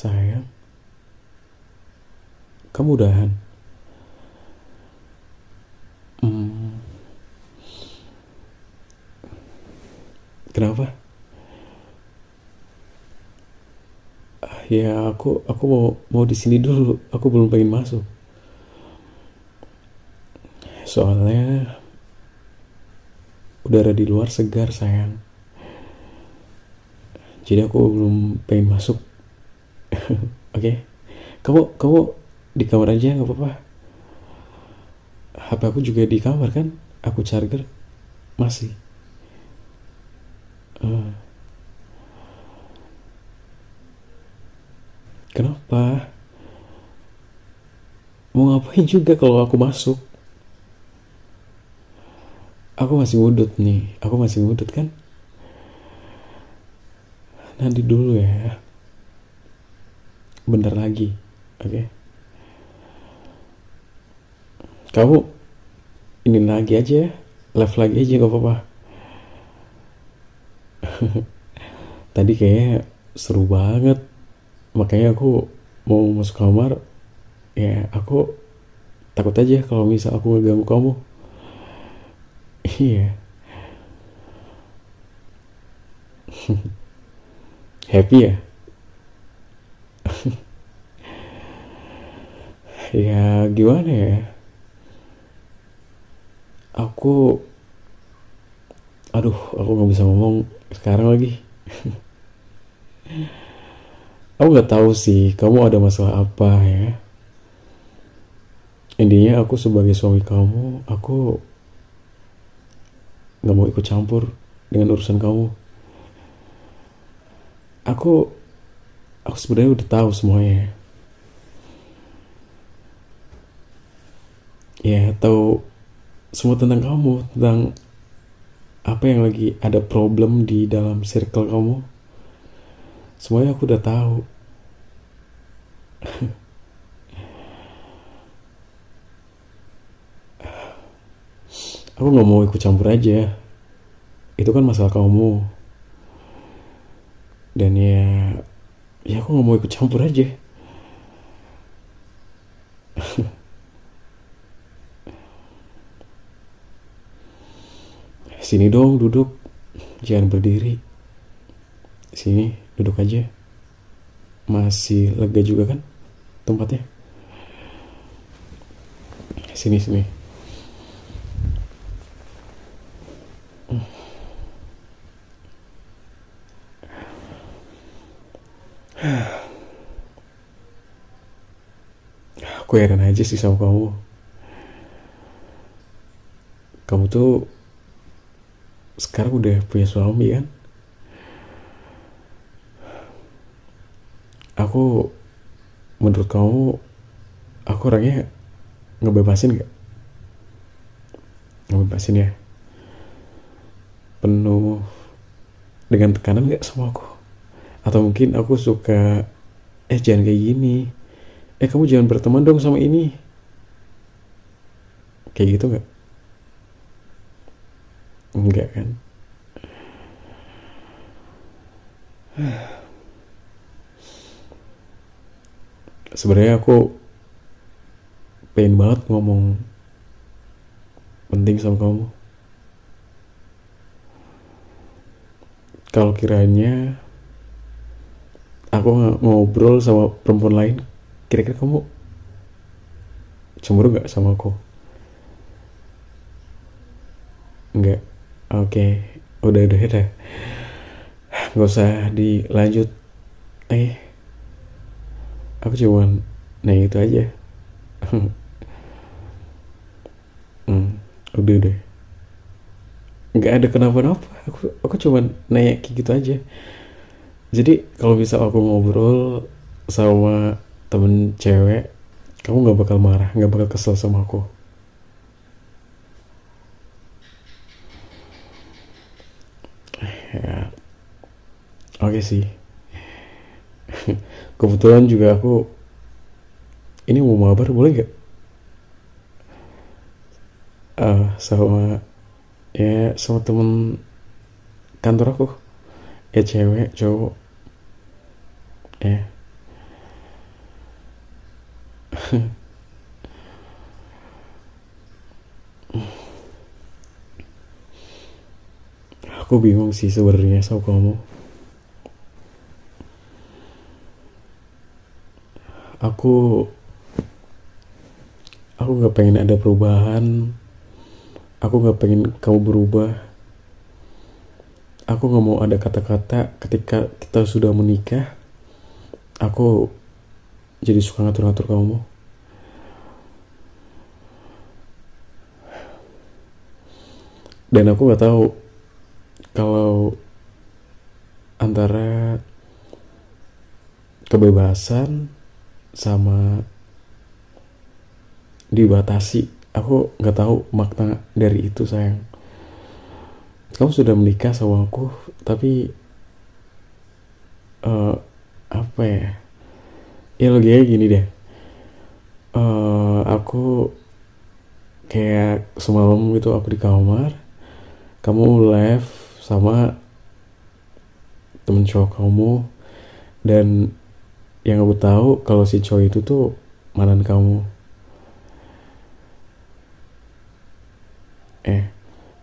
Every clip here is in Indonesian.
Sayang, kamu udahan. Hmm, kenapa? Ya aku mau di sini dulu. Aku belum pengen masuk. Soalnya udara di luar segar, sayang. Jadi aku belum pengen masuk. Oke? Kamu di kamar aja nggak apa-apa. HP aku juga di kamar kan? Aku charger masih. Eh, kenapa? Mau ngapain juga kalau aku masuk? Aku masih ngudut nih. Aku masih ngudut kan? Nanti dulu ya. Bentar lagi. Oke? Kamu ini lagi aja ya. Live lagi aja gak apa-apa. Tadi kayaknya seru banget. Makanya aku mau masuk kamar. Ya aku takut aja kalau misal aku ngeganggu kamu. Iya. Happy ya? Ya gimana ya? Aku aku nggak bisa ngomong sekarang lagi. Aku nggak tahu sih kamu ada masalah apa ya. Intinya aku sebagai suami kamu, aku nggak mau ikut campur dengan urusan kamu. Aku aku sebenarnya udah tahu semuanya. Ya tahu semua tentang kamu, tentang apa yang lagi ada problem di dalam circle kamu. Semuanya aku udah tahu. Aku nggak mau ikut campur aja. Itu kan masalah kamu. Dan ya aku nggak mau ikut campur aja. Sini dong duduk, jangan berdiri. Sini duduk aja. Masih lega juga kan tempatnya? Sini sini. Aku heran aja sih sama kamu. Kamu tuh sekarang udah punya suami kan? Aku menurut kamu aku orangnya ngebebasin gak? Ngebebasin ya? Penuh dengan tekanan gak sama aku? Atau mungkin aku suka jangan kayak gini, kamu jangan berteman dong sama ini, kayak gitu gak? Enggak kan? Sebenarnya aku pengen banget ngomong penting sama kamu. Kalau kiranya aku ngobrol sama perempuan lain, kira-kira kamu cemburu gak sama aku? Enggak. Oke. Udah nggak usah dilanjut. eh aku cuman nanya itu aja. Udah nggak ada kenapa-napa. Aku cuman nanya kayak gitu aja. Jadi kalau bisa aku ngobrol sama temen cewek, kamu nggak bakal marah, nggak bakal kesel sama aku. Ya, oke sih. Kebetulan juga aku ini mau mabar, boleh nggak? Sama sama temen kantor aku, cewek cowok, ya Aku bingung sih sebenarnya sama kamu. Aku aku nggak pengen ada perubahan. Aku nggak pengen kamu berubah. Aku nggak mau ada kata-kata ketika kita sudah menikah. Aku jadi suka ngatur-ngatur kamu. Dan aku nggak tahu kalau antara kebebasan sama dibatasi. Aku nggak tahu makna dari itu, sayang. Kamu sudah menikah sama aku, tapi eh, apa ya? Ya logikanya gini deh. Aku kayak semalam gitu aku di kamar, kamu live sama temen cowok kamu, dan yang aku tahu kalau si cowok itu tuh mantan kamu.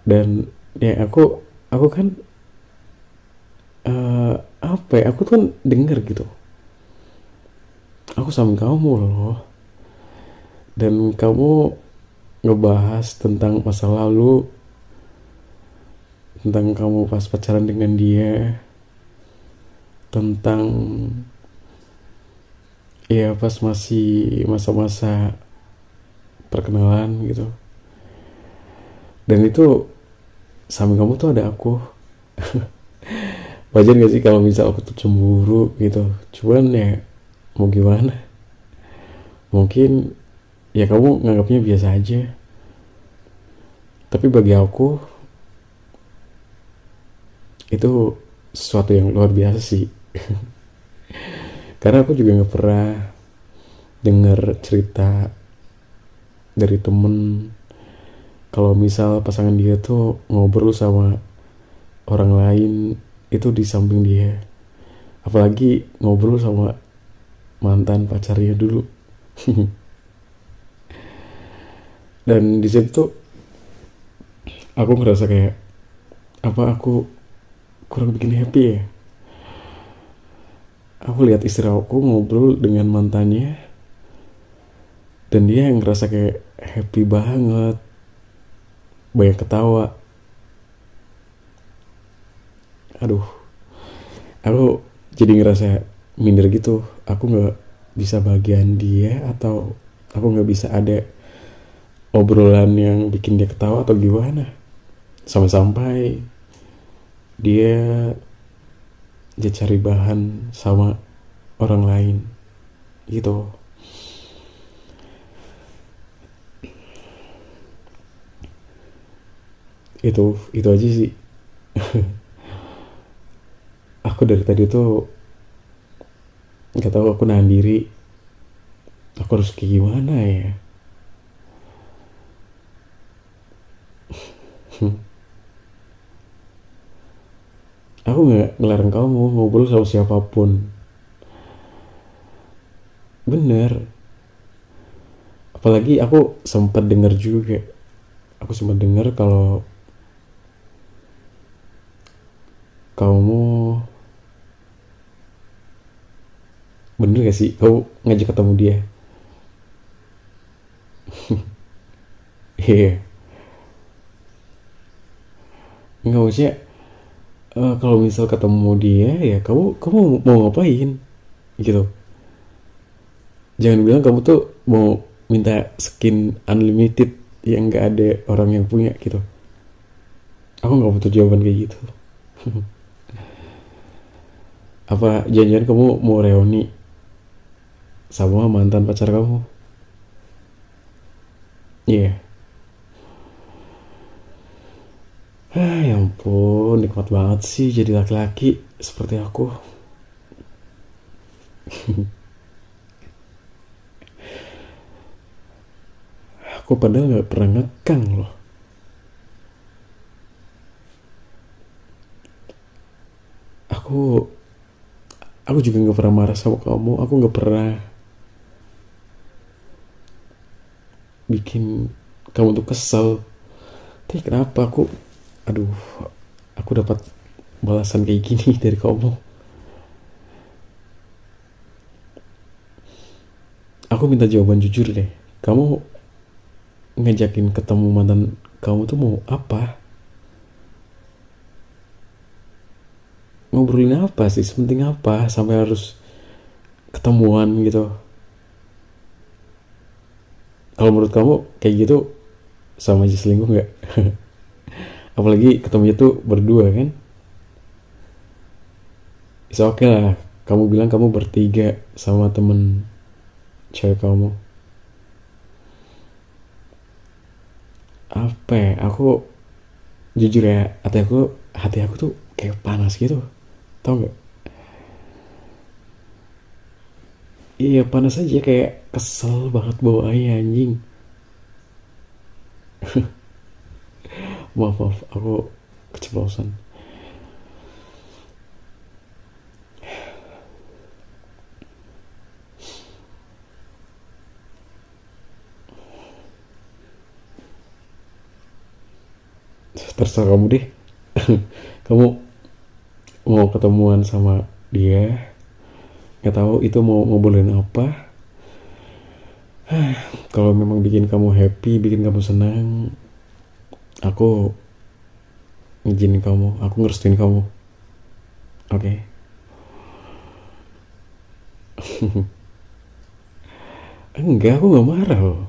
Dan ya aku kan apa ya? Aku kan denger gitu. Aku sama kamu loh, dan kamu ngebahas tentang masa lalu, tentang kamu pas pacaran dengan dia, tentang ya pas masih masa-masa perkenalan gitu. Dan itu samping kamu tuh ada aku. Wajar gak sih kalau misal aku tuh cemburu gitu? Cuman ya mau gimana? Mungkin ya kamu nganggapnya biasa aja. Tapi bagi aku itu sesuatu yang luar biasa sih. Karena aku juga nggak pernah dengar cerita dari temen kalau misal pasangan dia tuh ngobrol sama orang lain itu di samping dia, apalagi ngobrol sama mantan pacarnya dulu. Dan di situ tuh aku ngerasa kayak apa aku kurang bikin happy ya. Aku lihat istri aku ngobrol dengan mantannya dan dia yang ngerasa kayak happy banget, banyak ketawa. Aduh, aku jadi ngerasa minder gitu. Aku nggak bisa bagian dia, atau aku nggak bisa ada obrolan yang bikin dia ketawa atau gimana. Sampai-sampai dia cari bahan sama orang lain gitu. Itu aja sih. Aku dari tadi tuh nggak tahu aku nahan diri. Aku harus kayak gimana ya? Aku nggak ngelarang kamu ngobrol sama siapapun. Bener. Apalagi aku sempat dengar juga. Aku sempat dengar kalau kamu, bener gak sih kamu ngajak ketemu dia? Iya. Yeah. Nggak, maksudnya kalau misal ketemu dia ya kamu mau ngapain gitu. Jangan bilang kamu tuh mau minta skin unlimited yang nggak ada orang yang punya gitu. Aku nggak butuh jawaban kayak gitu. Apa jangan-jangan kamu mau reuni sama mantan pacar kamu? Iya. Yeah. Ya ampun, nikmat banget sih jadi laki-laki seperti aku. Aku padahal nggak pernah ngekang loh. Aku aku juga nggak pernah marah sama kamu. Aku nggak pernah bikin kamu tuh kesel. Tapi kenapa aduh, aku dapat balasan kayak gini dari kamu. Aku minta jawaban jujur deh. Kamu ngajakin ketemu mantan kamu tuh mau apa? Ngobrolin apa sih? Sepenting apa sampai harus ketemuan gitu? Kalau menurut kamu kayak gitu sama aja selingkuh nggak? Apalagi ketemunya tuh berdua kan? Is oke lah. Kamu bilang kamu bertiga sama temen cewek kamu. Apa ya? Aku jujur ya, hati aku tuh kayak panas gitu. Tau nggak? Iya panas aja, kayak kesel banget bawaannya anjing. Maaf, aku keceplosan. Terserah kamu deh. Kamu mau ketemuan sama dia, nggak tahu itu mau ngobrolin apa. Kalau memang bikin kamu happy, bikin kamu senang, aku ngizinin kamu, aku ngerestuin kamu. Oke. Enggak, aku nggak marah loh.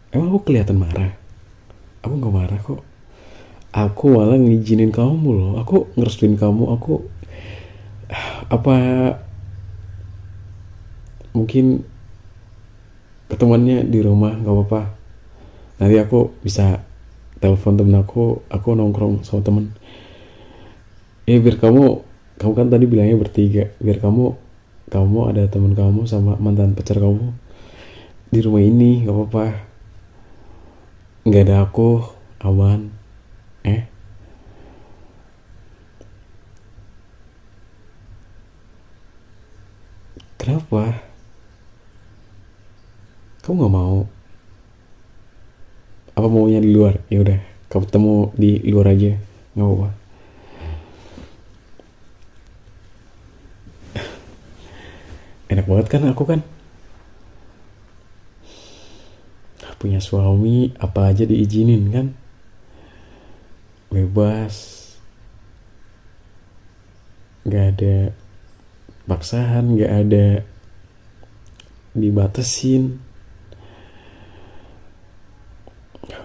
Emang aku kelihatan marah? Aku nggak marah kok. Aku malah ngizinin kamu loh. Aku ngerestuin kamu. Aku apa mungkin ketemuannya di rumah nggak apa-apa. Nanti aku bisa telepon temen aku nongkrong sama temen. Biar kamu kan tadi bilangnya bertiga. Biar kamu ada temen kamu sama mantan pacar kamu di rumah ini nggak apa-apa. Nggak ada aku, aman. Kenapa? Kamu nggak mau? Apa maunya di luar? Ya udah, kamu ketemu di luar aja, nggak apa-apa. Enak banget kan aku kan punya suami, apa aja diizinin kan, bebas, nggak ada paksaan, nggak ada dibatasin,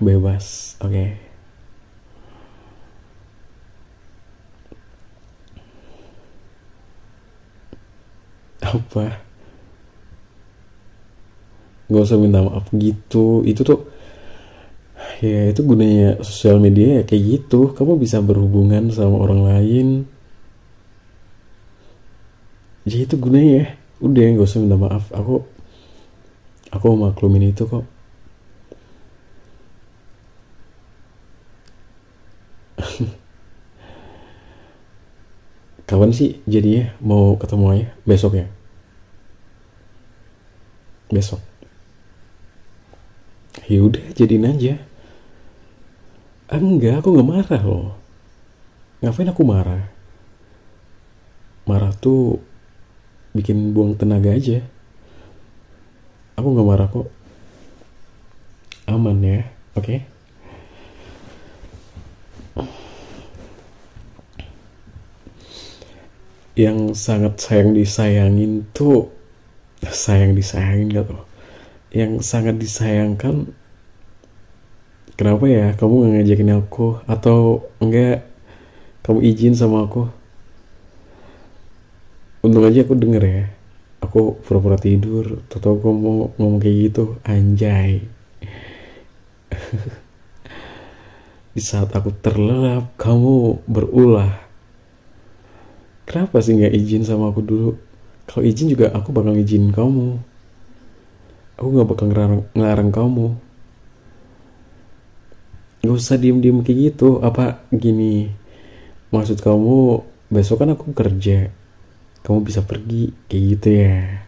bebas. Oke. Apa? Gak usah minta maaf gitu. Itu tuh ya itu gunanya sosial media ya kayak gitu. Kamu bisa berhubungan sama orang lain. Jadi itu gunanya ya. Udah gak usah minta maaf. Aku maklumin itu kok. Kapan sih jadinya mau ketemu aja? Besok ya? Besok. Ya udah jadiin aja. Enggak, aku nggak marah loh. Ngapain aku marah? Marah tuh bikin buang tenaga aja. Aku nggak marah kok. Aman ya, oke? Yang sangat disayangin tuh disayangin gak tuh? Yang sangat disayangkan, kenapa ya kamu nggak ngajakin aku, atau enggak kamu izin sama aku? Untung aja aku denger ya. Aku pura-pura tidur, tau kamu mau ngomong kayak gitu, anjay. Di saat aku terlelap, kamu berulah. Kenapa sih nggak izin sama aku dulu? Kalau izin juga aku bakal izin kamu. Aku nggak bakal ngelarang kamu. Gak usah diem-diem kayak gitu. Apa gini? Maksud kamu besok kan aku kerja, kamu bisa pergi kayak gitu ya?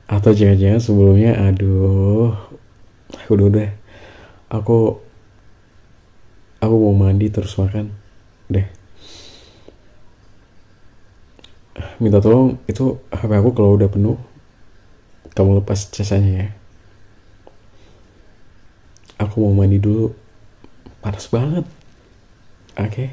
Atau jangan-jangan sebelumnya, aduh, udah, aku aku mau mandi terus makan deh. Minta tolong itu HP aku kalau udah penuh kamu lepas casanya ya. Aku mau mandi dulu, panas banget. Oke.